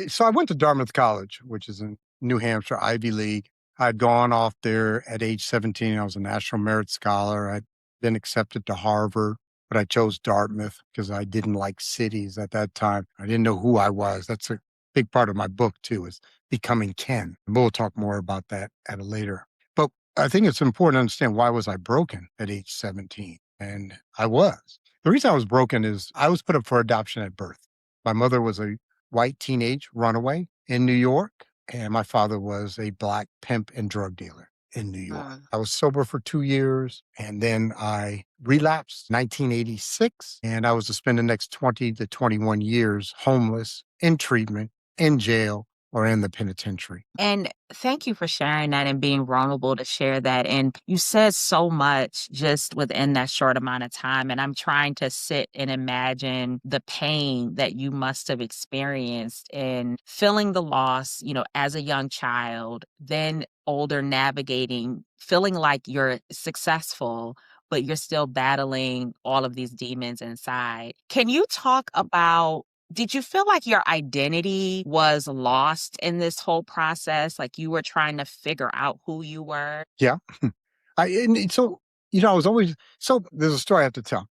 So I went to Dartmouth College, which is in New Hampshire, Ivy League. I'd gone off there at age 17. I was a National Merit Scholar. I'd been accepted to Harvard, but I chose Dartmouth because I didn't like cities at that time. I didn't know who I was. That's a big part of my book, too, is becoming Ken. We'll talk more about that at a later. But I think it's important to understand, why was I broken at age 17? And I was. The reason I was broken is I was put up for adoption at birth. My mother was a white teenage runaway in New York, and my father was a black pimp and drug dealer in New York. Mm. I was sober for 2 years, and then I relapsed 1986, and I was to spend the next 20 to 21 years homeless, in treatment, in jail, or in the penitentiary. And thank you for sharing that and being vulnerable to share that. And you said so much just within that short amount of time. And I'm trying to sit and imagine the pain that you must have experienced in feeling the loss, as a young child, then older navigating, feeling like you're successful, but you're still battling all of these demons inside. Can you talk about, did you feel like your identity was lost in this whole process? Like you were trying to figure out who you were? Yeah. I was always, so there's a story I have to tell.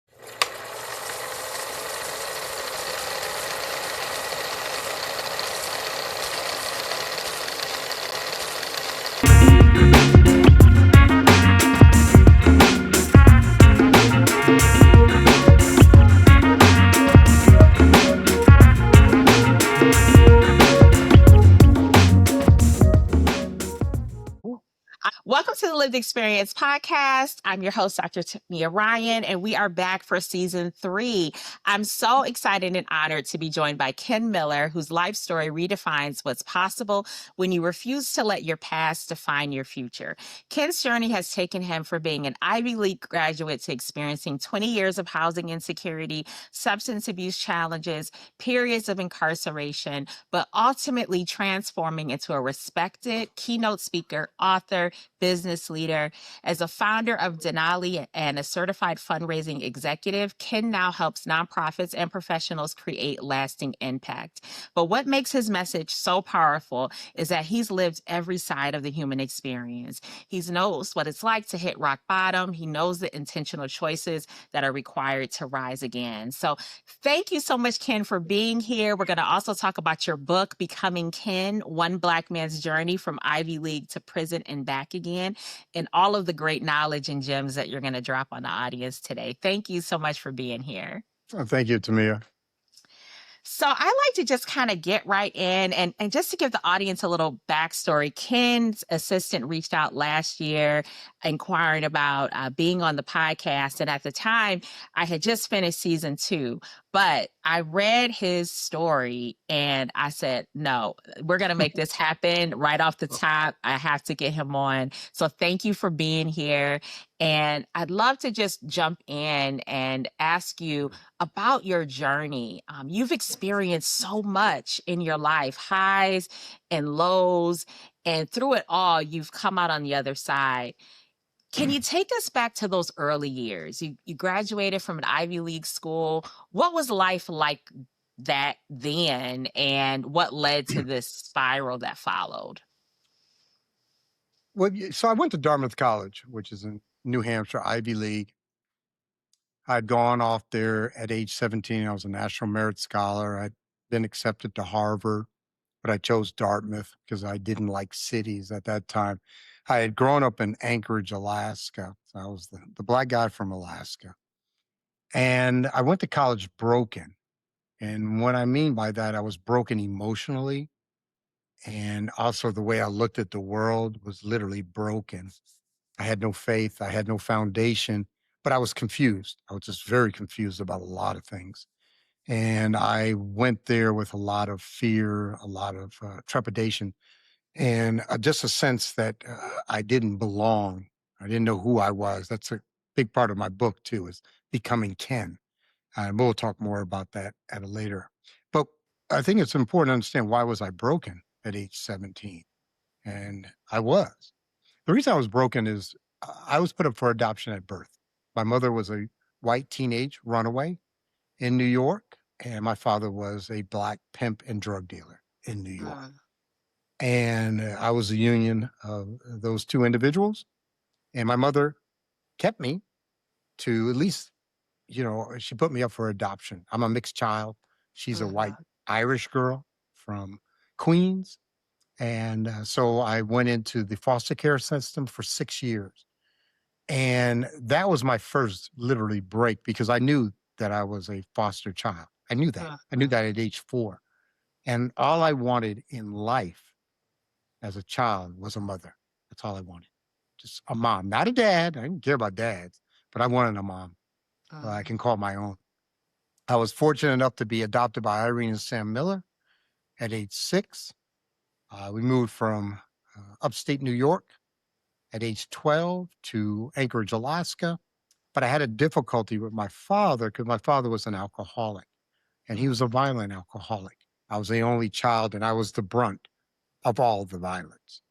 Welcome to the Lived Experience podcast. I'm your host, Dr. Tamia Ryan, and we are back for season 3. I'm so excited and honored to be joined by Ken Miller, whose life story redefines what's possible when you refuse to let your past define your future. Ken's journey has taken him from being an Ivy League graduate to experiencing 20 years of housing insecurity, substance abuse challenges, periods of incarceration, but ultimately transforming into a respected keynote speaker, author, business leader. As a founder of Denali and a certified fundraising executive, Ken now helps nonprofits and professionals create lasting impact. But what makes his message so powerful is that he's lived every side of the human experience. He knows what it's like to hit rock bottom. He knows the intentional choices that are required to rise again. So thank you so much, Ken, for being here. We're going to also talk about your book, Becoming Ken, One Black Man's Journey from Ivy League to Prison and Back Again, and all of the great knowledge and gems that you're going to drop on the audience today. Thank you so much for being here. Thank you, Tamia. So I like to just kind of get right in and just to give the audience a little backstory. Ken's assistant reached out last year inquiring about being on the podcast. And at the time, I had just finished season 2, but I read his story and I said, no, we're going to make this happen right off the top. I have to get him on. So thank you for being here. And I'd love to just jump in and ask you about your journey. You've experienced so much in your life, highs and lows, and through it all, you've come out on the other side. Can you take us back to those early years? You graduated from an Ivy League school. What was life like that then, and what led to this spiral that followed? So I went to Dartmouth College, which is in New Hampshire, Ivy League. I'd gone off there at age 17. I was a National Merit Scholar. I'd been accepted to Harvard, but I chose Dartmouth because I didn't like cities at that time. I had grown up in Anchorage, Alaska. So I was the black guy from Alaska. And I went to college broken. And what I mean by that, I was broken emotionally. And also the way I looked at the world was literally broken. I had no faith. I had no foundation, but I was confused. I was just very confused about a lot of things. And I went there with a lot of fear, a lot of trepidation, and just a sense that I didn't belong. I didn't know who I was. That's a big part of my book, too, is becoming Ken. And we'll talk more about that at a later. But I think it's important to understand, why was I broken at age 17? And I was. The reason I was broken is I was put up for adoption at birth. My mother was a white teenage runaway in New York, and my father was a black pimp and drug dealer in New York. Mm, And I was the union of those two individuals. And my mother kept me to at least, she put me up for adoption. I'm a mixed child. She's a white mhm, Irish girl from Queens. And so I went into the foster care system for 6 years. And that was my first literally break because I knew that I was a foster child. I knew that. I knew mhm, that at age 4. And all I wanted in life as a child was a mother. That's all I wanted. Just a mom, not a dad. I didn't care about dads, but I wanted a mom I mm, can call my own. I was fortunate enough to be adopted by Irene and Sam Miller at age 6. We moved from upstate New York at age 12 to Anchorage, Alaska. But I had a difficulty with my father because my father was an alcoholic and he was a mhm, violent alcoholic. I was the only child and I was the brunt of all the violence.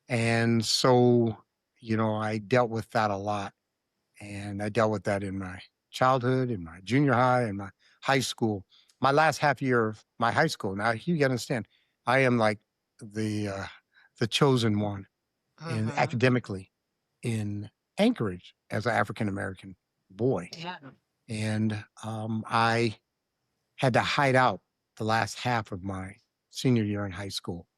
And so, I dealt with that a lot. And I dealt with that in my childhood, in my junior high, and my high school. My last half year of my high school. Now you gotta understand, I am like the chosen one in mhm. academically in Anchorage as an African American boy. Yeah. And I had to hide out the last half of my senior year in high school.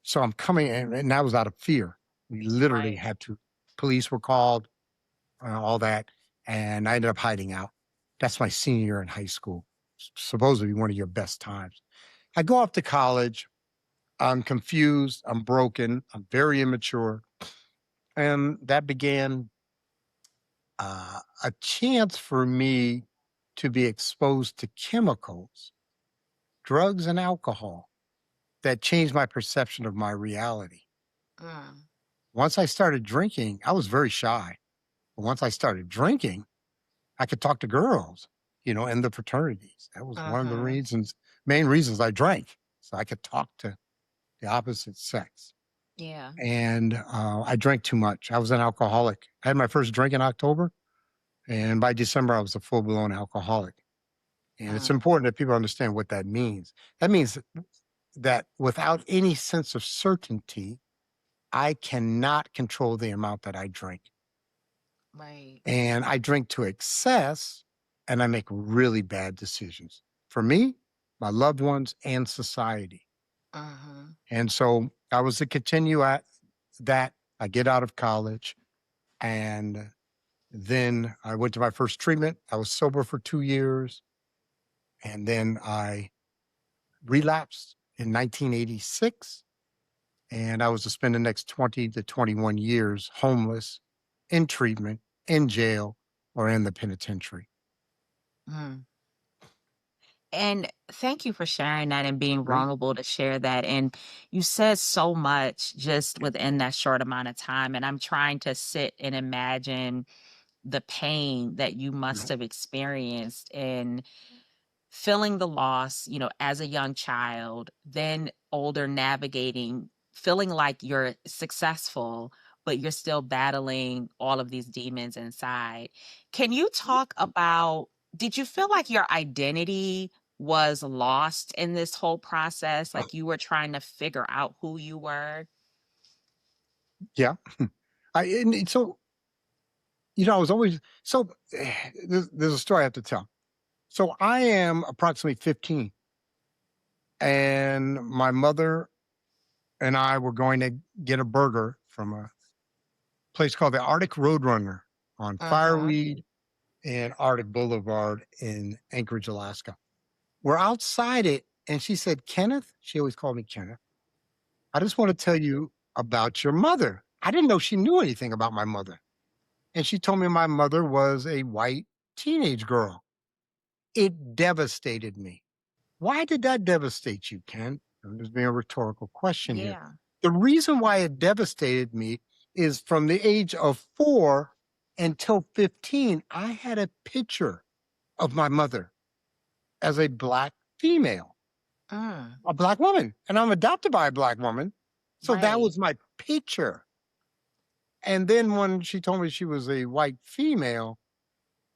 So I'm coming, and that was out of fear. We literally Right. had to, police were called, all that, and I ended up hiding out. That's my senior year in high school. Supposed to be one of your best times. I go off to college. I'm confused. I'm broken. I'm very immature. And that began a chance for me to be exposed to chemicals, drugs, and alcohol that changed my perception of my reality. Mm, Once I started drinking, I was very shy. But once I started drinking, I could talk to girls, in the fraternities. That was one of the mhm. main reasons I drank. So I could talk to the opposite sex. Yeah. And I drank too much. I was an alcoholic. I had my first drink in October. And by December, I was a full blown alcoholic. And it's Mm, important that people understand what that means. That means that without any sense of certainty, I cannot control the amount that I drink. right. And I drink to excess and I make really bad decisions for me, my loved ones, and society. Mhm, And so I was to continue at that. I get out of college and then I went to my first treatment. I was sober for 2 years and then I relapsed in 1986. And I was to spend the next 20 to 21 years homeless, in treatment, in jail, or in the penitentiary. mm. And thank you for sharing that and being Right? vulnerable to share that. And you said so much just within that short amount of time. And I'm trying to sit and imagine the pain that you must Right. have experienced in feeling the loss, as a young child, then older navigating, feeling like you're successful, but you're still battling all of these demons inside. Can you talk about, did you feel like your identity was lost in this whole process? Like you were trying to figure out who you were? Yeah. So, I was always, so there's a story I have to tell. So I am approximately 15 and my mother and I were going to get a burger from a place called the Arctic Roadrunner on Uh-huh. Fireweed and Arctic Boulevard in Anchorage, Alaska. We're outside it, and she said, Kenneth, she always called me Kenneth, I just want to tell you about your mother. I didn't know she knew anything about my mother. And she told me my mother was a white teenage girl. It devastated me. Why did that devastate you, Ken? There's being a rhetorical question here. Yeah. The reason why it devastated me is from the age of 4 until 15, I had a picture of my mother as a black female, Mm, a black woman, and I'm adopted by a black woman. So that right. was my picture. And then when she told me she was a white female,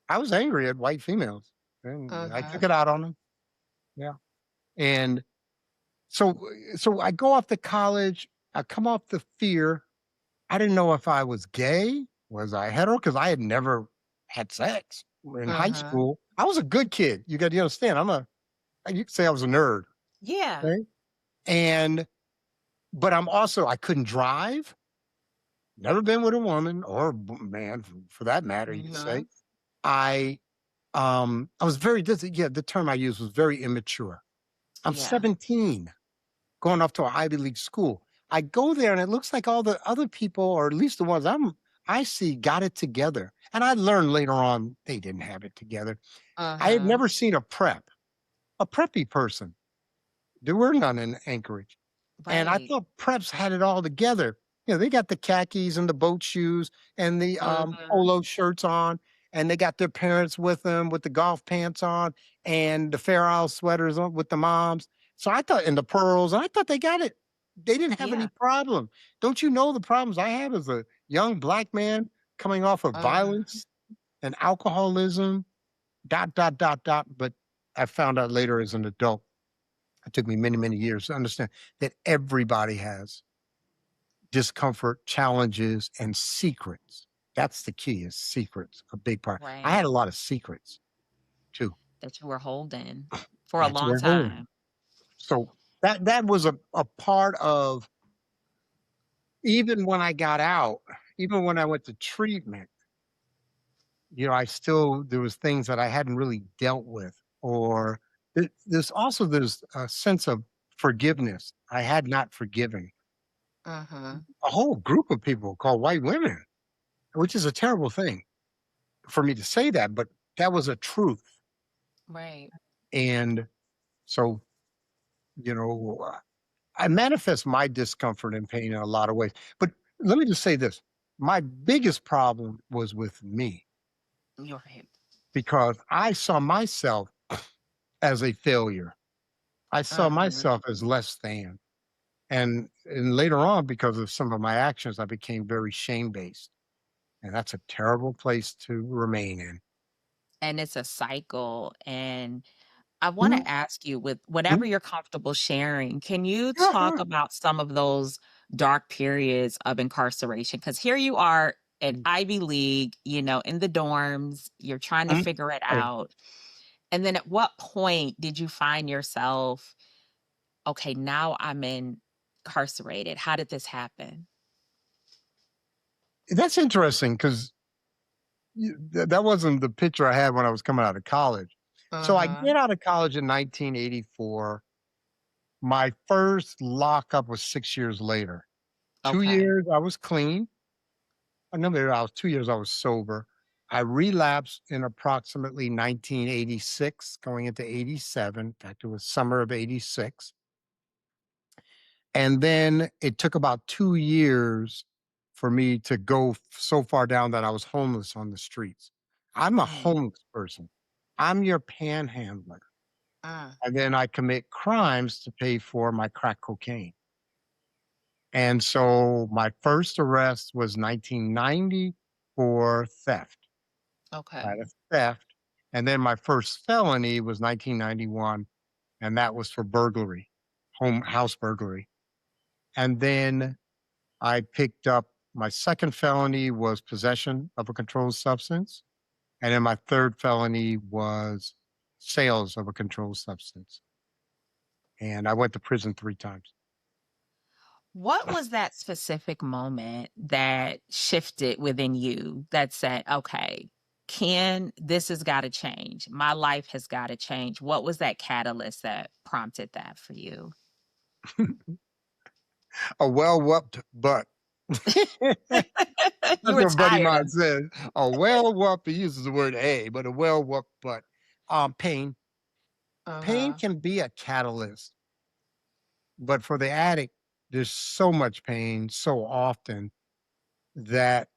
I was angry at white females and I took Uh-huh. it out on them. Yeah. And So I go off to college. I come off the fear. I didn't know if I was gay. Was I hetero? Because I had never had sex in high Uh-huh. school. I was a good kid. You understand. You could say I was a nerd. Yeah. Okay. And but I couldn't drive. Never been with a woman or man for that matter, you could say. Mhm. I I was very yeah, the term I used was very immature. I'm Yeah. 17 going off to an Ivy League school. I go there and it looks like all the other people, or at least the ones I see, got it together. And I learned later on they didn't have it together. I had Uh-huh. never seen a preppy person. There were none in Anchorage. And I Right. thought preps had it all together. They got the khakis and the boat shoes and the Mhm. polo shirts on, and they got their parents with them with the golf pants on and the Fair Isle sweaters on with the moms. So I thought, and the pearls, and I thought they got it. They didn't have any Yeah. problem. Don't you know the problems I had as a young black man coming off of Uh-huh. violence and alcoholism, dot, dot, dot, dot. But I found out later as an adult, it took me many, many years to understand that everybody has discomfort, challenges, and secrets. That's the key is secrets, a big part. I Right. had a lot of secrets too. That you were holding for a That's long where home. time. So that was a part of even when I got out, even when I went to treatment, I still there was things that I hadn't really dealt with. Or there's a sense of forgiveness. I had not forgiven Uh-huh. a whole group of people called white women, which is a terrible thing for me to say that, but that was a truth. Right. And so, you know, I manifest my discomfort and pain in a lot of ways. But let me just say this, my biggest problem was with me You're right. because I saw myself as a failure. I saw Uh-huh. myself as less than. And later on, because of some of my actions, I became very shame based. And that's a terrible place to remain in. And it's a cycle, and I wanna Mhm, ask you, with whatever mhm. you're comfortable sharing, can you Yeah, talk yeah. about some of those dark periods of incarceration? Because here you are at Mhm, Ivy League, in the dorms, you're trying to mhm. figure it Right. out, and then at what point did you find yourself, "Okay, now I'm incarcerated. How did this happen?" That's interesting because that wasn't the picture I had when I was coming out of college. So I Uh-huh. get out of college in 1984. My first lockup was 6 years later. Two Okay. years I was clean. Maybe I was 2 years I was sober. I relapsed in approximately 1986, going into 87. In fact, it was summer of 86. And then it took about 2 years for me to go so far down that I was homeless on the streets. I'm a Mm, homeless person. I'm your panhandler. mm, And then I commit crimes to pay for my crack cocaine. And so my first arrest was 1990 for theft. I okay. had a theft. And then my first felony was 1991, and that was for burglary, home house burglary. And then I picked up my second felony was possession of a controlled substance. And then my third felony was sales of a controlled substance. And I went to prison 3 times. What was that specific moment that shifted within you that said, "Okay, Ken, this has gotta change. My life has gotta change." What was that catalyst that prompted that for you? A well whooped butt. That's You what were a buddy of tired of mine says. A well whooped, he uses the word a, but a well whooped butt. Pain. Pain Uh-huh. can be a catalyst, but for the addict, there's so much pain so often that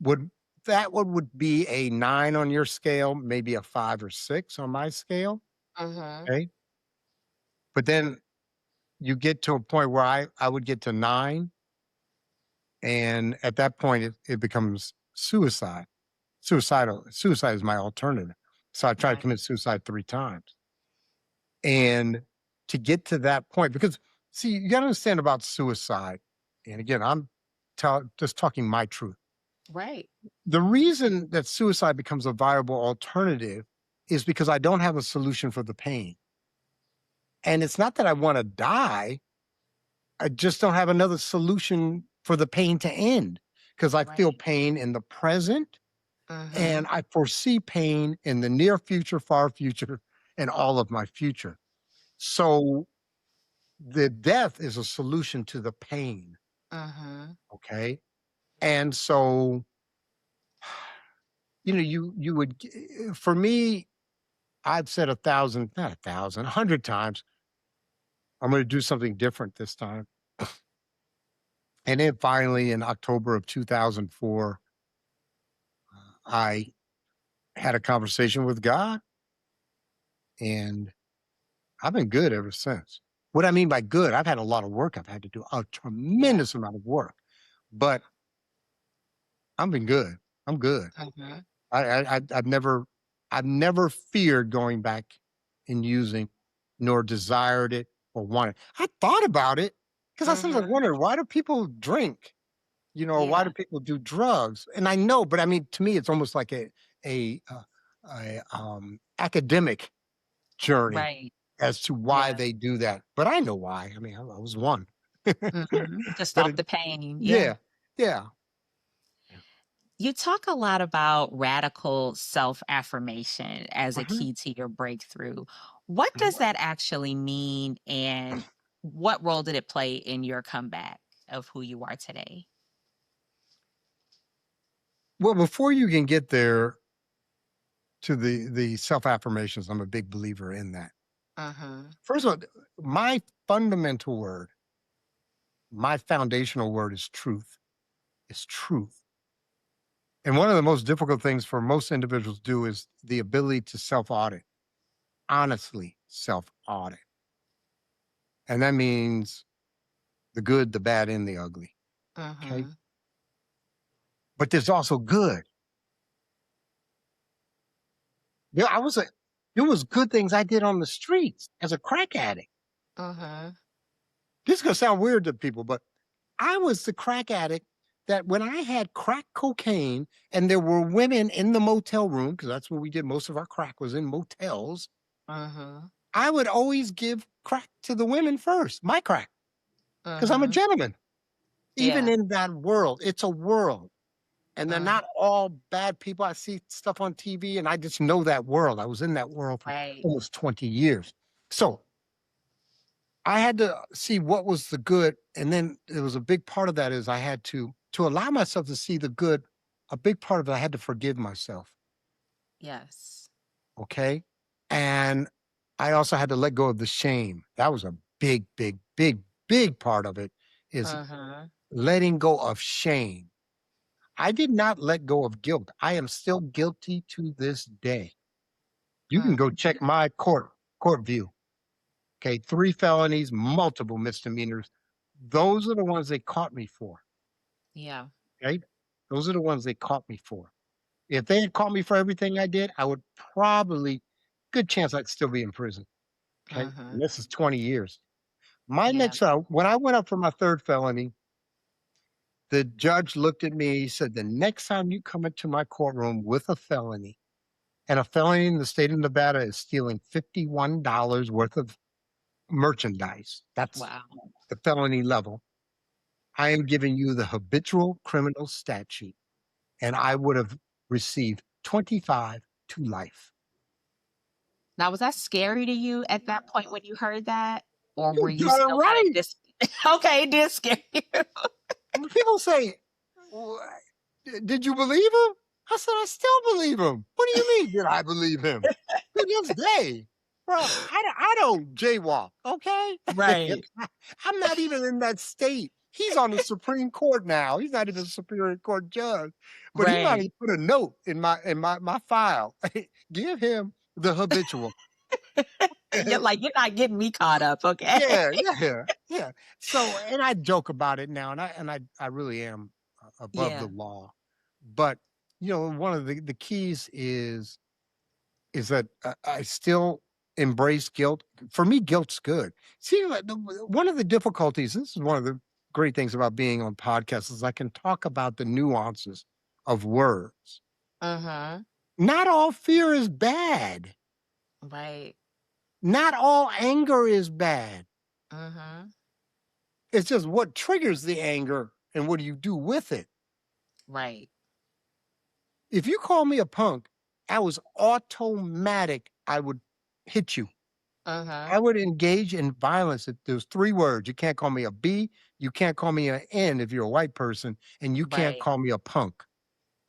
would would be a 9 on your scale, maybe a 5 or 6 on my scale, Mhm. okay? But then you get to a point where I would get to 9, and at that point, it becomes suicide. Suicide is my alternative. So I tried to Right. commit suicide 3 times. And to get to that point because See, you got to understand about suicide. And again, I'm just talking my truth. Right. The reason that suicide becomes a viable alternative is because I don't have a solution for the pain. And it's not that I want to die, I just don't have another solution for the pain to end because I feel Right. pain in the present and Mhm. I foresee pain in the near future, far future, and all of my future. So the death is a solution to the pain. Mhm. Okay. And so, you would, for me, I've said a thousand, not a thousand, 100 times, I'm going to do something different this time. And then finally, in October of 2004, I had a conversation with God, and I've been good ever since. What I mean by good, I've had a lot of work. I've had to do a Yeah. tremendous amount of work, but I've been good. I'm good. Mhm. I've never feared going back and using, nor desired it or wanted. I thought about it because I sometimes Mhm. wondered, why do people drink? Or why do Yeah. people do drugs? And I know, but I mean, to me, it's almost like a academic journey Right. as to why Yeah. they do that. But I know why. I mean, I was one. Mhm. To But stop the pain. Yeah. yeah, yeah. Yeah. You talk a lot about radical self affirmation as a Mhm, key to your breakthrough. What mhm. does that actually mean, and what role did it play in your comeback of who you are today? Well, before you can get there to the self affirmations, I'm a big believer in that. Mhm. First of all, my fundamental word, my foundational word is truth. Is truth. And one of the most difficult things for most individuals to do is the ability to self audit, honestly self audit. And that means the good, the bad, and the ugly. Okay. Mhm. But there's also good. There, there was good things I did on the streets as a crack addict. Mhm. This is gonna sound weird to people, but I was the crack addict that when I had crack cocaine and there were women in the motel room, because that's where we did most of our crack was in motels, Mhm. I would always give crack to the women first, my crack, because I'm a Mhm. gentleman. Even Yeah. in that world, it's a world. And they're Mhm. not all bad people. I see stuff on TV and I just know that world. I was in that world for Right. almost 20 years. So I had to see what was the good. And then there was a big part of that is I had to allow myself to see the good. A big part of it, I had to forgive myself. Yes. Okay. And I also had to let go of the shame. That was a big, big, big, big part of it is Mhm. letting go of shame. I did not let go of guilt. I am still guilty to this day. You can go Mhm. check my court view. Okay, 3 felonies, multiple misdemeanors. Those are the ones they caught me for, Yeah. right? Those are the ones they caught me for. If they had caught me for everything I did, I would probably good chance I'd still be in prison, okay? And Mhm. this is 20 years. My Yeah. next when I went up for my 3rd felony, the judge looked at me, he said, "The next time you come into my courtroom with a felony," and a felony in the state of Nevada is stealing $51 worth of merchandise. That's Wow. the felony level. I am giving you the habitual criminal statute, and I would have received 25 to life. Now, was that scary to you at that point when you heard that? Or were You you darn still kind of right. okay, it did scare you. When people say, Did you believe him?" I said, "I still believe him." "What do you mean, did I believe him?" "To this day, bro, I don't jaywalk, okay?" Right. I'm not even in that state. He's on the Supreme Court now. He's not even a Superior Court judge, but he might Right. have put a note in my file. Give him the habitual. You're like, "You're not getting me caught up, okay?" Yeah, yeah, yeah. So, and I joke about it now, and I really am above the Yeah. law. But one of the keys is that I still embrace guilt. For me, guilt's good. See, one of the difficulties, this is one of the great things about being on podcasts, is I can talk about the nuances of words. Mhm. Not all fear is bad. Right. Not all anger is bad. Mhm. It's just what triggers the anger and what do you do with it. Right. If you call me a punk, I was automatic. I would hit you. I Mhm. would engage in violence. There's 3 words. You can't call me a B, you can't call me an N if you're a white person, and you can't Right. call me a punk.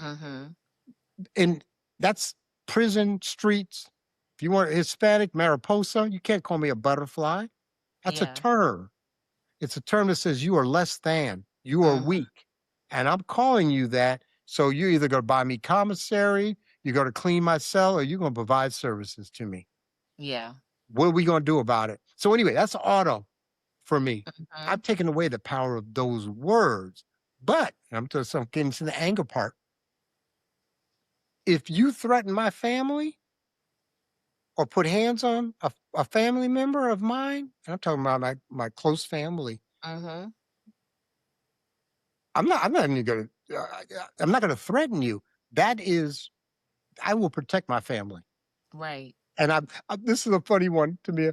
Mhm. And that's prison, streets. If you want Hispanic, Mariposa, you can't call me a butterfly. That's a Yeah. term. It's a term that says you are less than, you are Mhm. weak. And I'm calling you that. So you're either going to buy me commissary, you're going to clean my cell, or you're going to provide services to me. Yeah. What are we going to do about it? So anyway, that's auto for me. I've Mhm. taken away the power of those words. But and I'm getting to the anger part. If you threaten my family or put hands on a family member of mine, and I'm talking about my close family, Mhm. I'm not even gonna I'm not gonna threaten you. That is I will protect my family. Right. And this is a funny one to me.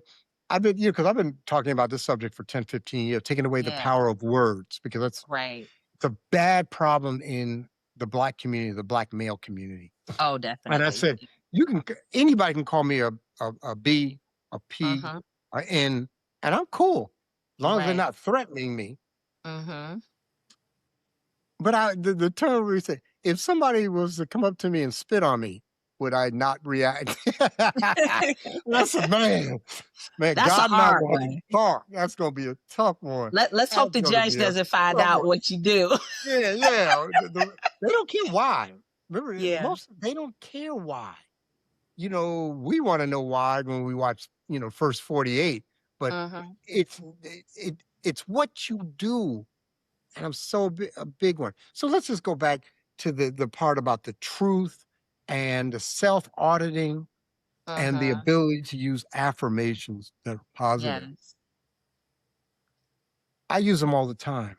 I've been, because I've been talking about this subject for 10, 15 years, taking away the Yeah. power of words because Right. it's a bad problem in the black community, the black male community. Oh, And I definitely. said, anybody can call me a B, a P, Mhm. a N, and I'm cool as long as they're Right. not threatening me. Mhm. But the term we say, if somebody was to come up to me and spit on me, would I not react? That's a man. That's a God and I hard gonna have to one. talk. That's gonna be a tough one. Let's hope That's the gonna judge be a doesn't find tough out one. what you do. Yeah, yeah. They don't care why. Remember, Yeah. most they don't care why. We want to know why when we watch, First 48, but Mhm. it's what you do. And I'm a big one. So let's just go back to the part about the truth and the self-auditing and the Mhm. ability to use affirmations that are positive. Yes. I use them all the time.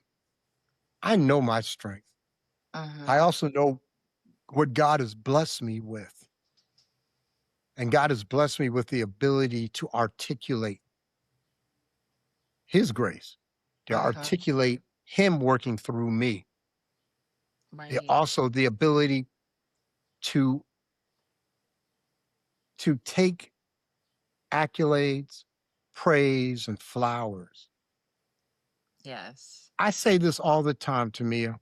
I know my strength. I Mhm. also know what God has blessed me with. And God has blessed me with the ability to articulate His grace, to Mhm. articulate Him working through me. Right. Also the ability to take accolades, praise, and flowers. Yes. I say this all the time to Mia.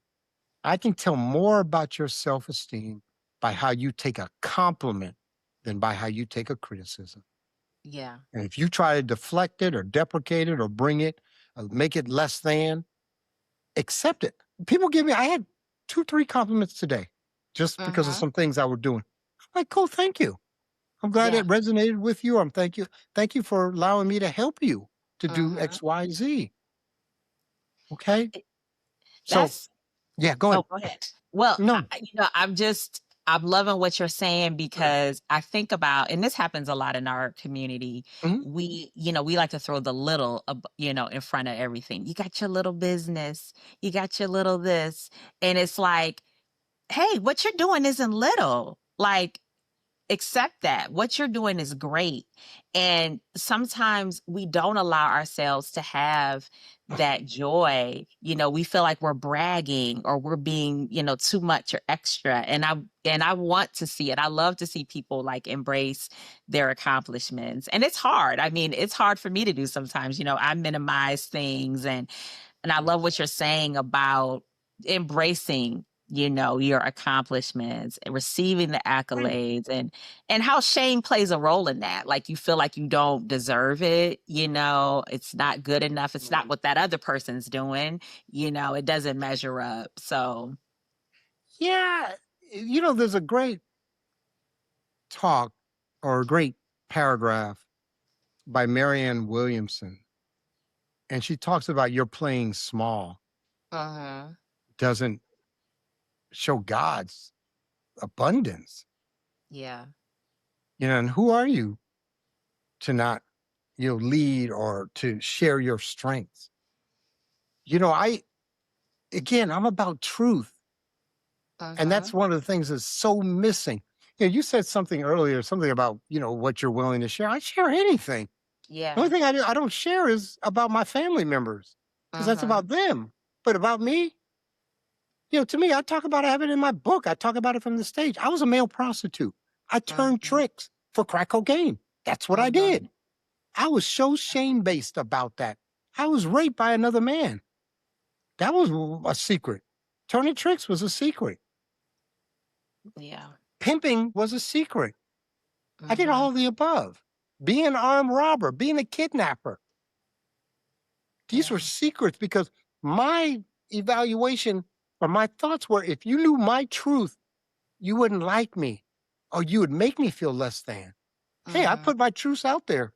I can tell more about your self esteem by how you take a compliment than by how you take a criticism. Yeah. And if you try to deflect it or deprecate it or bring it, make it less than, accept it. I had 2, 3 compliments today just because of Mhm. some things I were doing. I'm like, cool, thank you. I'm glad Yeah. it resonated with you. Thank you for allowing me to help you to do Mhm. X, Y, Z. Okay. It So that's yeah, go Oh, ahead. go ahead. Well, No. I'm loving what you're saying because I think about, and this happens a lot in our community. Mhm. We like to throw the little, in front of everything. You got your little business, you got your little this, and it's like, hey, what you're doing isn't little. Like, accept that what you're doing is great, and sometimes we don't allow ourselves to have that joy. We feel like we're bragging or we're being, too much or extra, and I want to see it. I love to see people like embrace their accomplishments, and it's hard. I mean, it's hard for me to do sometimes. I minimize things, and I love what you're saying about embracing, your accomplishments and receiving the Right. accolades, and how shame plays a role in that. Like, you feel like you don't deserve it, it's not good enough. It's not Right. what that other person's doing, it doesn't measure up. So, Yeah. There's a great talk or a great paragraph by Marianne Williamson, and she talks about your playing small uh-huh. doesn't show God's abundance. Yeah. And who are you? to not, lead or to share your strengths. I'm about truth. And that's Mhm. one of the things that's so missing. You said something earlier, something about, what you're willing to share. I share anything. The Yeah. only thing I don't share is about my family members because that's Mhm. about them. But about me, to me, I talk about it, I have it in my book. I talk about it from the stage. I was a male prostitute. I turned Mhm. tricks for crack cocaine. That's what I Mhm. did. I was so shame based about that. I was raped by another man. That was a secret. Turning tricks was a secret. Yeah. Pimping was a secret. I did Mhm. all of the above. Being an armed robber, being a kidnapper. These were Yeah. secrets because my evaluation or my thoughts were if you knew my truth, you wouldn't like me or you would make me feel less than. Hey, I Mhm. put my truths out there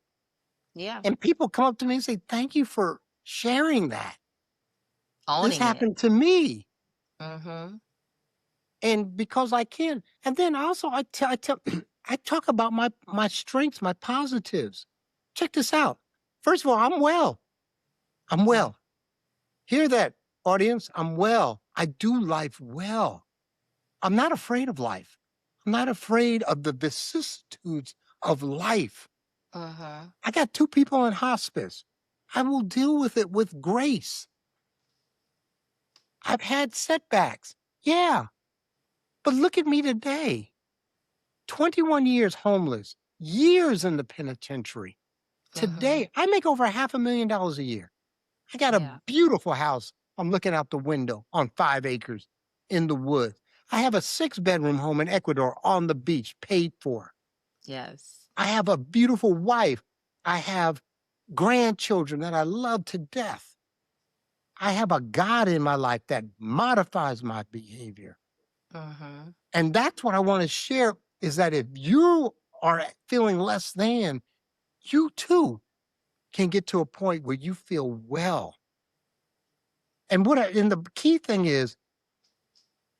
Yeah. and people come up to me and say, thank you for sharing that. This Owning it. happened to me. Mhm. And because I can. And then also I tell I talk about my strengths, my positives. Check this out. First of all, I'm well. I'm Mm. well. Hear that, audience? I'm well. I do life well. I'm not afraid of life. I'm not afraid of the vicissitudes of life. Mhm. I got 2 people in hospice. I will deal with it with grace. I've had setbacks. Yeah. But look at me today. 21 years homeless, years in the penitentiary. Mhm. Today, I make over $500,000 a year. I got a Yeah. beautiful house. I'm looking out the window on 5 acres in the woods. I have a 6-bedroom home in Ecuador on the beach, paid for. Yes. I have a beautiful wife. I have grandchildren that I love to death. I have a God in my life that modifies my behavior. Mhm. And that's what I want to share is that if you are feeling less than, you too can get to a point where you feel well. And the key thing is,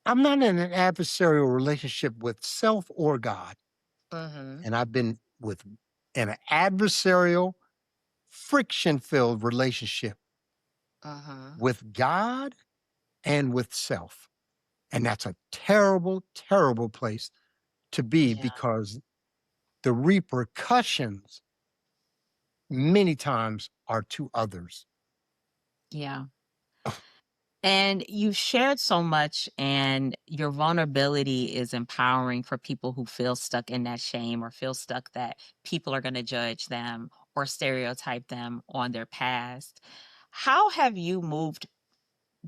I'm not in an adversarial relationship with self or God. Mhm. And I've been with in an adversarial, friction filled relationship Mhm. with God and with self. And that's a terrible, terrible place to be Yeah. because the repercussions many times are to others. Yeah. And you've shared so much, and your vulnerability is empowering for people who feel stuck in that shame or feel stuck that people are going to judge them or stereotype them on their past. How have you moved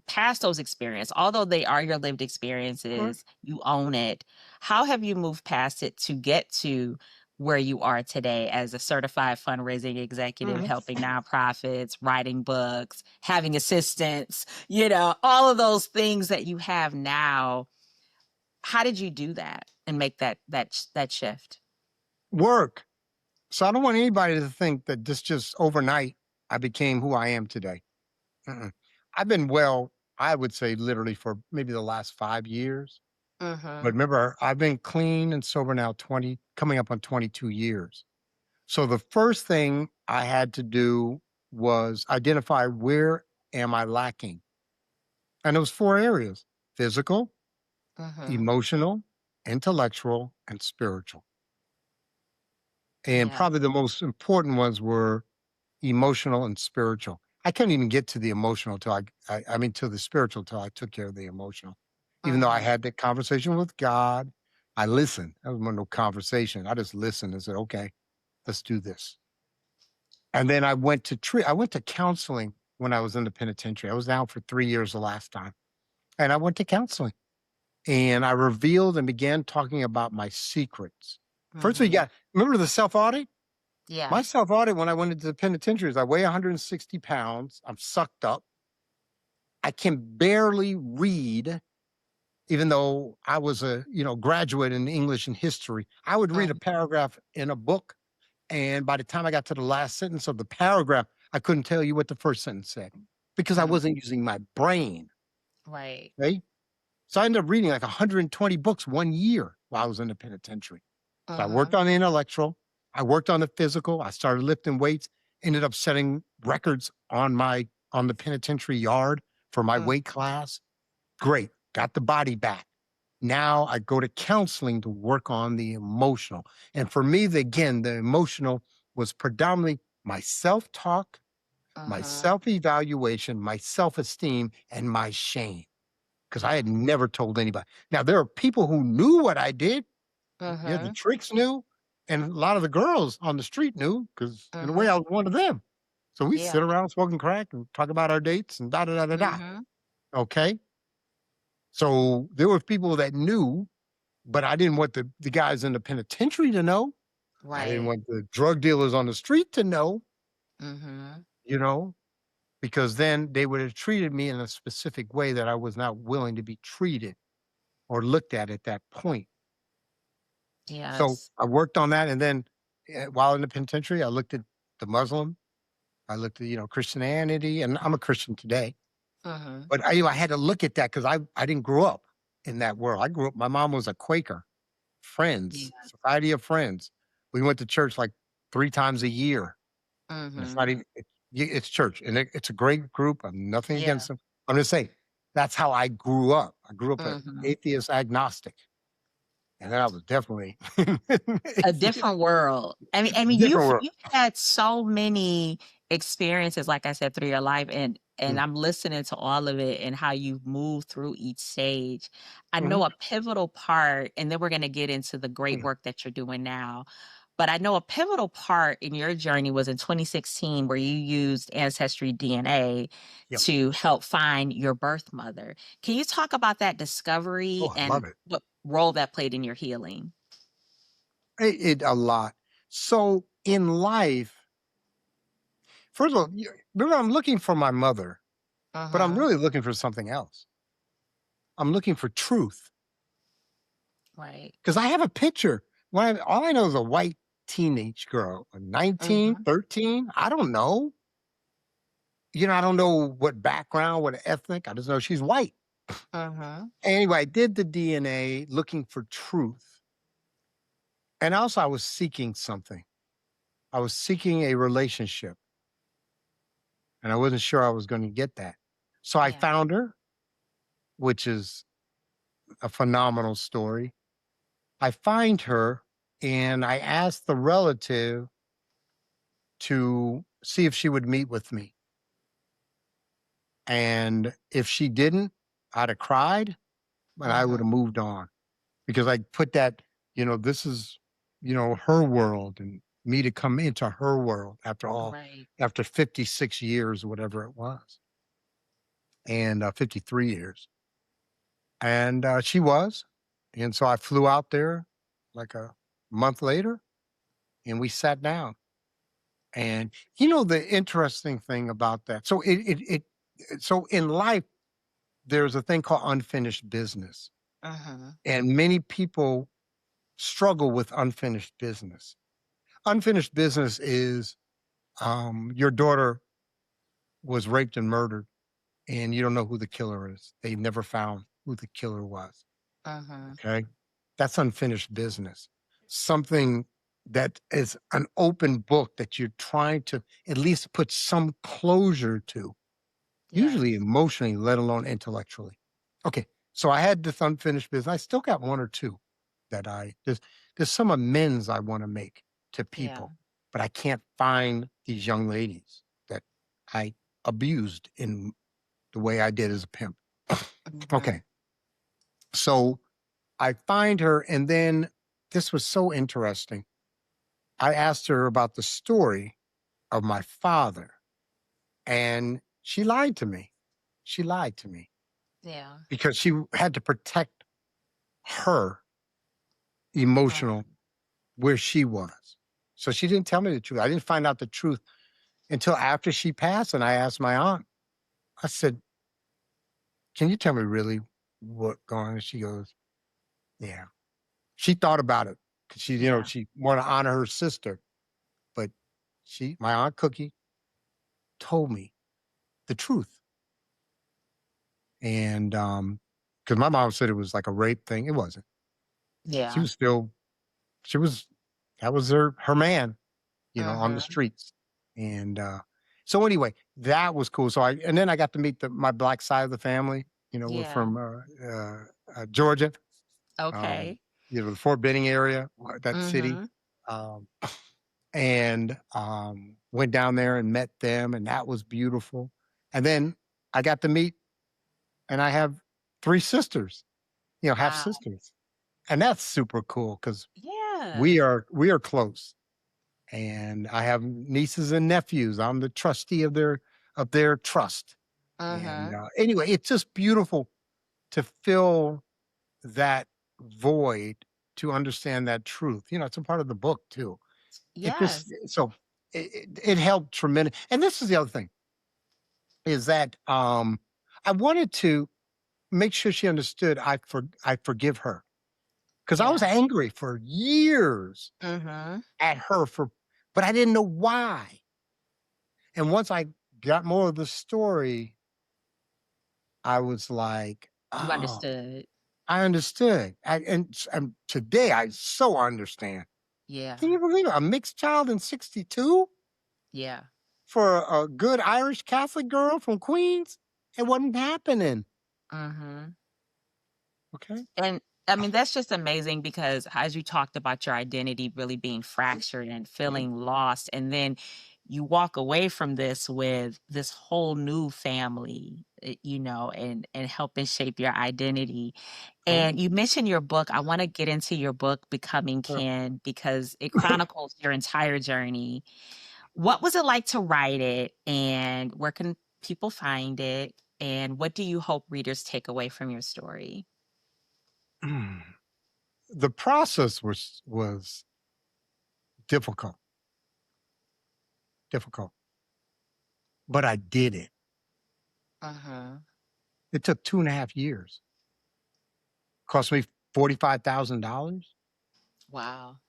past those experiences? Although they are your lived Right. experiences, you own it. How have you moved past it to get to where you are today as a certified fundraising executive, Mhm. helping nonprofits, writing books, having assistants, all of those things that you have now? How did you do that and make that shift? Work. So I don't want anybody to think that this just overnight I became who I am today. Mm-mm. I've been well, I would say literally for maybe the last 5 years. But Mhm. remember, I've been clean and sober now 20, coming up on 22 years. So the first thing I had to do was identify where am I lacking? And it was 4 areas: physical, Mhm. emotional, intellectual, and spiritual. And Yeah. probably the most important ones were emotional and spiritual. I couldn't even get to the emotional till I mean, to the spiritual till I took care of the emotional. Even though I Mhm. had that conversation with God, I listened. That was no conversation. I just listened and said, okay, let's do this. And then I went to counseling when I was in the penitentiary. I was down for 3 years the last time. And I went to counseling and I revealed and began talking about my secrets. First of all, Mhm. remember the self audit? Yeah. My self audit when I went into the penitentiary is I weigh 160 pounds. I'm sucked up. I can barely read, even though I was a graduate in English and history. I would read a Mhm. paragraph in a book, and by the time I got to the last sentence of the paragraph, I couldn't tell you what the first sentence said because I Mm. wasn't using my brain. Right. Right. So I ended up reading like 120 books one year while I was in the penitentiary. So I worked Mhm. on the intellectual. I worked on the physical. I started lifting weights, ended up setting records on the penitentiary yard for my Mm, weight class. Great. Got the body back. Now I go to counseling to work on the emotional. And for me, again, the emotional was predominantly my self-talk, my mhm, self-evaluation, my self-esteem, and my shame. Because I yeah. had never told anybody. Now there are people who knew what I did. Yeah, the Mhm, tricks knew, and a lot of the girls on the street knew, because in a way I mhm, was one of them. So we yeah. sit around smoking crack and talk about our dates and da da da da da. Mhm, Okay. So there were people that knew, but I didn't want the guys in the penitentiary to know. I didn't right. want the drug dealers on the street to know, Mhm, you know, because then they would have treated me in a specific way that I was not willing to be treated or looked at that point. So yes. I worked on that. And then while in the penitentiary, I looked at the Muslim, I looked at, Christianity, and I'm a Christian today. Mhm, But I had to look at that because I didn't grow up in that world. I grew up, my mom was a Quaker, Friends, yeah. Society of Friends. We went to church like 3 times a year, and it's not Mhm, even it's church, and it's a great group. I'm nothing yeah. against them. I'm just saying that's how I grew up. I grew up an Mhm. atheist agnostic, and then I was definitely A atheist. different world. I mean, Different world. you've had so many experiences, like I said, through your life, and Mm, I'm listening to all of it and how you've moved through each stage. I mhm, know a pivotal part, and then we're gonna get into the great mm, work that you're doing now. But I know a pivotal part in your journey was in 2016 where you used Ancestry DNA yep. to help find your birth mother. Can you talk about that discovery Oh, I and love it. what role that played in your healing? It a lot. So in life, first of all, remember, I'm looking for my mother, but I'm Mhm. really looking for something else. I'm looking for truth Right. because I have a picture. All I know is a white teenage girl, a 19, Mhm. 13. I don't know. I don't know what background, what ethnic. I just know she's white. Mhm. Anyway, I did the DNA looking for truth. And also, I was seeking something. I was seeking a relationship, and I wasn't sure I was going to get that. So I Yeah. found her, which is a phenomenal story. I find her and I asked the relative to see if she would meet with me. And if she didn't, I'd have cried, but I would Mhm. have moved on because I put that, this is, her world, and me to come into her world Right. after 56 years, whatever it was, and 53 years. And she was. And so I flew out there like a month later, and we sat down. And the interesting thing about that, so in life, there's a thing called unfinished business. Mhm. And many people struggle with unfinished business. Unfinished business is your daughter was raped and murdered, and you don't know who the killer is. They never found who the killer was. Mhm. Okay. That's unfinished business. Something that is an open book that you're trying to at least put some closure to, usually Yes. emotionally, let alone intellectually. Okay. So I had this unfinished business. I still got one or two that there's some amends I want to make to Yeah. people, but I can't find these young ladies that I abused in the way I did as a pimp. Mhm. Okay. So I find her, and then this was so interesting. I asked her about the story of my father, and she lied to me. She lied to me Yeah. because she had to protect her emotional Mhm. where she was. So she didn't tell me the truth. I didn't find out the truth until after she passed, and I asked my aunt. I said, "Can you tell me really what going on?" And she goes, "Yeah." She thought about it because Yeah. she wanted to honor her sister, but my aunt Cookie told me the truth. And because my mom said it was like a rape thing. It wasn't. She Yeah. was still she was That was her man, on the Mhm. streets. And so anyway, that was cool. So and then I got to meet my black side of the family. We're Yeah. from Georgia, um, Okay. the Fort Benning area, that city. Mhm. Um, and went down there and met them, and that was beautiful. And then I got to meet, and I have three sisters, half Wow. sisters, and that's super cool because Yeah. we are close. And I have nieces and nephews. I'm the trustee of their trust. And Mhm. anyway, it's just beautiful to fill that void, to understand that truth. It's a part of the book too. It just Yes. so it helped tremendous. And this is the other thing, is that I wanted to make sure she understood I forgive her, because I was Yeah. angry for years Mhm. at her but I didn't know why. And once I got more of the story, I was like, You "Oh, understood. I understood." And today I so understand. Can Yeah. you believe it? A mixed child in '62 Yeah. for a good Irish Catholic girl from Queens? It wasn't happening. Mhm. Okay. And I mean, that's just amazing because as you talked about your identity really being fractured and feeling lost, and then you walk away from this with this whole new family, and helping shape your identity. Uh-huh. And you mentioned your book. I want to get into your book, Becoming Uh, Kin, because it chronicles your entire journey. What was it like to write it, and where can people find it? And what do you hope readers take away from your story? the process was difficult, difficult, but I did it. Uh-huh. It took 2.5 years. Cost me $45,000. Wow.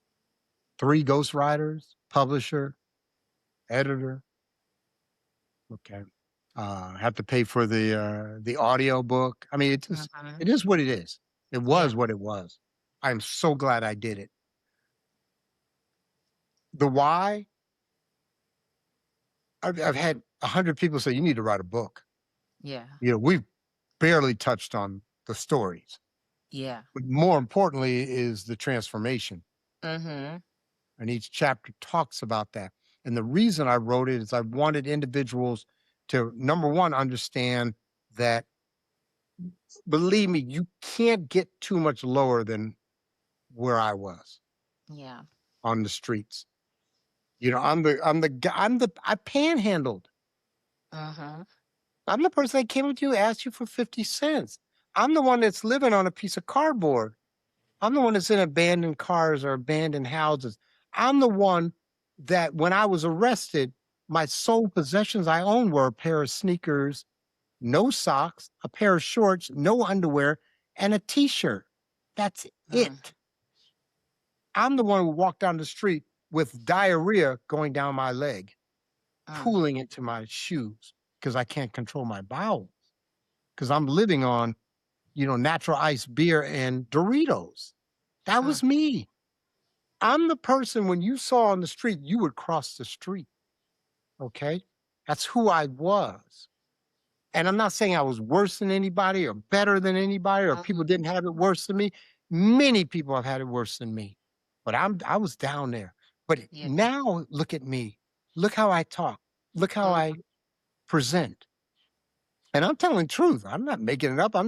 Three ghostwriters, publisher, editor. Okay. Have to pay for the audio book. I mean, Mhm. it is what it is. It Yeah. was what it was. I'm so glad I did it. The why, I've had 100 people say, you need to write a book. Yeah. We've barely touched on the stories, Yeah. but more importantly is the transformation. Mhm. And each chapter talks about that. And the reason I wrote it is I wanted individuals to, number one, understand that, believe me, you can't get too much lower than where I was Yeah. on the streets. I'm the guy, I panhandled. Mhm. I'm the person that came up to you, asked you for 50 cents. I'm the one that's living on a piece of cardboard. I'm the one that's in abandoned cars or abandoned houses. I'm the one that, when I was arrested, my sole possessions I owned were a pair of sneakers, no socks, a pair of shorts, no underwear, and a t-shirt. That's Mm, it. I'm the one who walked down the street with diarrhea going down my leg, mm, pooling into my shoes because I can't control my bowels because I'm living on, natural ice beer and Doritos. That mm. was me. I'm the person, when you saw on the street, you would cross the street. Okay. That's who I was. And I'm not saying I was worse than anybody or better than anybody or people Mhm. didn't have it worse than me. Many people have had it worse than me. But I was down there. But Yeah. now look at me. Look how I talk. Look how I Mhm. present. And I'm telling truth. I'm not making it up. I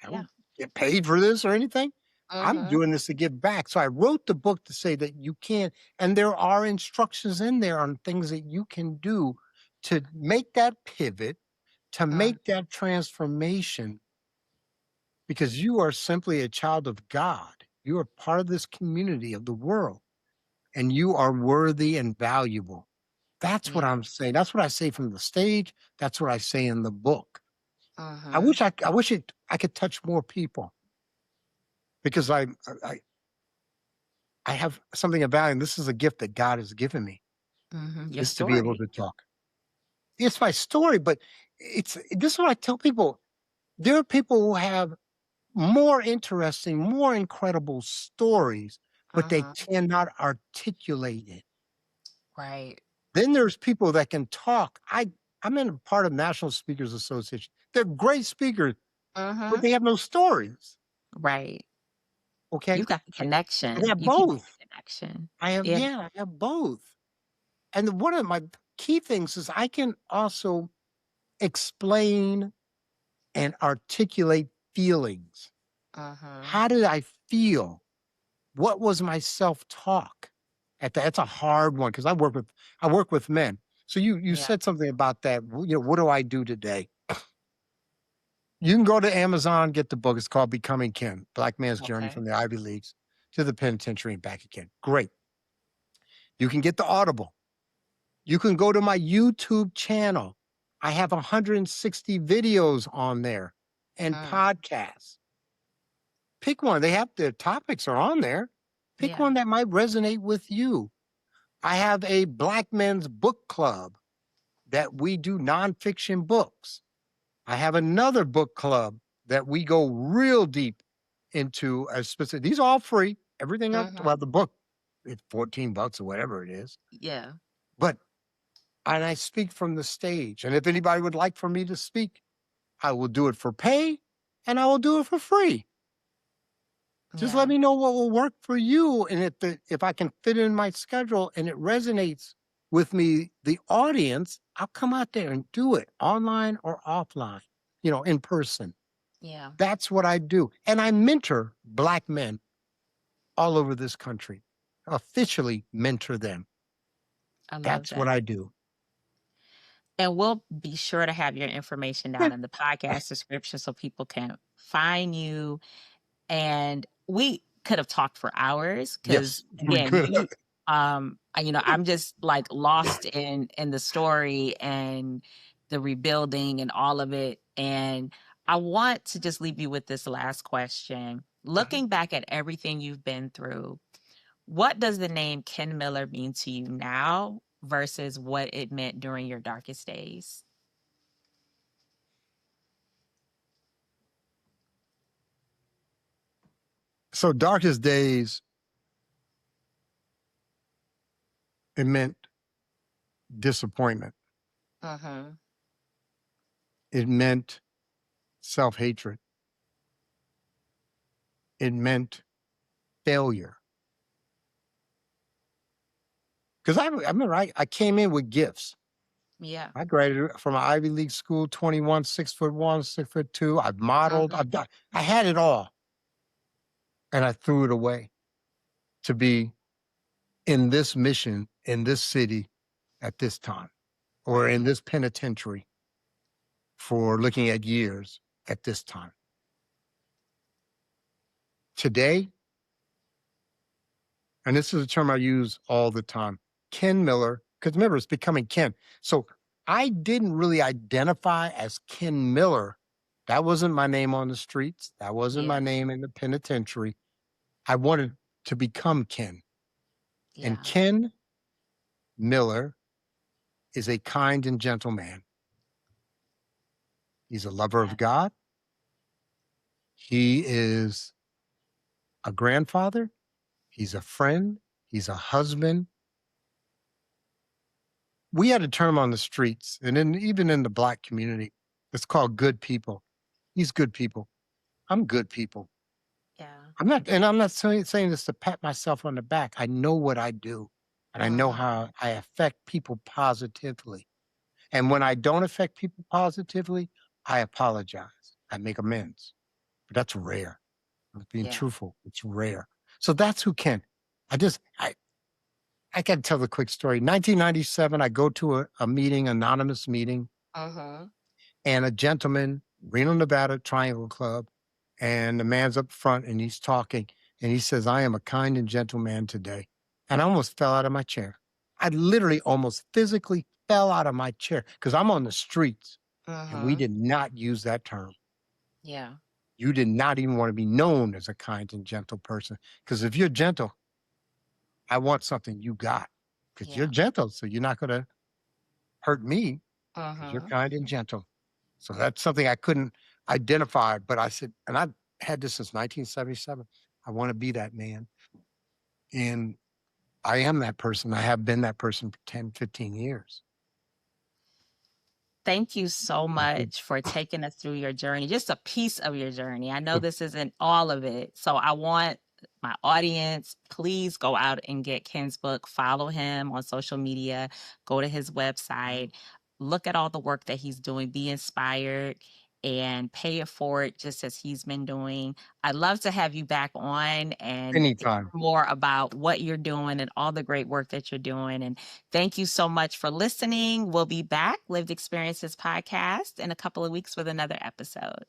Yeah. don't get paid for this or anything. I'm Mhm. doing this to give back. So I wrote the book to say that you can, and there are instructions in there on things that you can do to make that pivot, to Mm, make that transformation, because you are simply a child of God. You are part of this community of the world, and you are worthy and valuable. That's what yeah. I'm saying. That's what I say from the stage. That's what I say in the book. Mhm. I wish I could touch more people, because I I have something of value, and this is a gift that God has given me, Mhm. Your is to be able story. to talk. It's my story, but this is what I tell people. There are people who have more interesting, more incredible stories, but they Mhm. cannot articulate it. Right. Then there's people that can talk. I'm in a part of National Speakers Association. They're great speakers, but Mhm. they have no stories. Right. Okay. You've got the I connection. have You can make both. the connection. I have, Yeah. yeah, I have both. And one of my key things is I can also explain and articulate feelings. Mhm. How did I feel? What was my self-talk? That's a hard one because I work with men. So you Yeah. said something about that. What do I do today? You can go to Amazon, get the book. It's called Becoming Ken: Black Man's Journey Okay. from the Ivy Leagues to the Penitentiary and Back Again. Great. You can get the Audible. You can go to my YouTube channel. I have 160 videos on there and Mm. podcasts. Pick one. The topics are on there. Pick Yeah. one that might resonate with you. I have a Black men's book club that we do nonfiction books. I have another book club that we go real deep into a specific. These are all free. Everything up Mhm. well, the book, it's $14 or whatever it is. Yeah. But and I speak from the stage. And if anybody would like for me to speak, I will do it for pay and I will do it for free. Just let Yeah. me know what will work for you. And if I can fit in my schedule and it resonates with me, the audience, I'll come out there and do it online or offline, in person. Yeah. That's what I do. And I mentor Black men all over this country, officially mentor them. I love That's what that. I do. And we'll be sure to have your information Yeah. down in the podcast description so people can find you. And we could have talked for hours Yes, because we again, could. I'm just like lost in the story and the rebuilding and all of it. And I want to just leave you with this last question. Looking back at everything you've been through, what does the name Ken Miller mean to you now versus what it meant during your darkest days? So darkest days, it meant disappointment. Uh-huh. It meant self-hatred. It meant failure. Because I remember I came in with gifts. Yeah. I graduated from an Ivy League school, 21, 6'1", 6'2". I've modeled. Uh-huh. I had it all, and I threw it away to be in this mission in this city at this time, or in Right. this penitentiary for looking at years at this time. Today, and this is a term I use all the time, Ken Miller, because remember, it's becoming Ken. So I didn't really identify as Ken Miller. That wasn't my name on the streets. That wasn't my Yeah. name in the penitentiary. I wanted to become Ken. And Yeah. Ken Miller is a kind and gentle man. He's a lover of Yeah. God. He is a grandfather. He's a friend. He's a husband. We had a term on the streets and even in the Black community, it's called good people. He's good people. I'm good people. Yeah. I'm not saying this to pat myself on the back. I know what I do and I know Uh-huh. how I affect people positively. And when I don't affect people positively, I apologize. I make amends. But that's rare. I'm being Yeah. truthful. It's rare. So that's who can. I just I got to tell the quick story. 1997, I go to a meeting, anonymous meeting, Uh-huh. and a gentleman, Reno, Nevada Triangle Club, and the man's up front and he's talking, and he says, "I am a kind and gentle man today." And I almost fell out of my chair. I literally almost physically fell out of my chair because I'm on the streets and we Uh-huh. did not use that term. Yeah. You did not even want to be known as a kind and gentle person because if you're gentle, I want something you got because you're Yeah. gentle. So you're not going to hurt me because you're Uh-huh. kind and gentle. So that's something I couldn't identify, but I said, and I've had this since 1977. I want to be that man. And I am that person. I have been that person for 10, 15 years. Thank you so Mhm. much for taking us through your journey, just a piece of your journey. I know this isn't all of it. So I want my audience, please go out and get Ken's book, follow him on social media, go to his website, look at all the work that he's doing, be inspired and pay it forward just as he's been doing. I'd love to have you back on and hear Anytime. more about what you're doing and all the great work that you're doing. And thank you so much for listening. We'll be back, Lived Experiences Podcast, in a couple of weeks with another episode.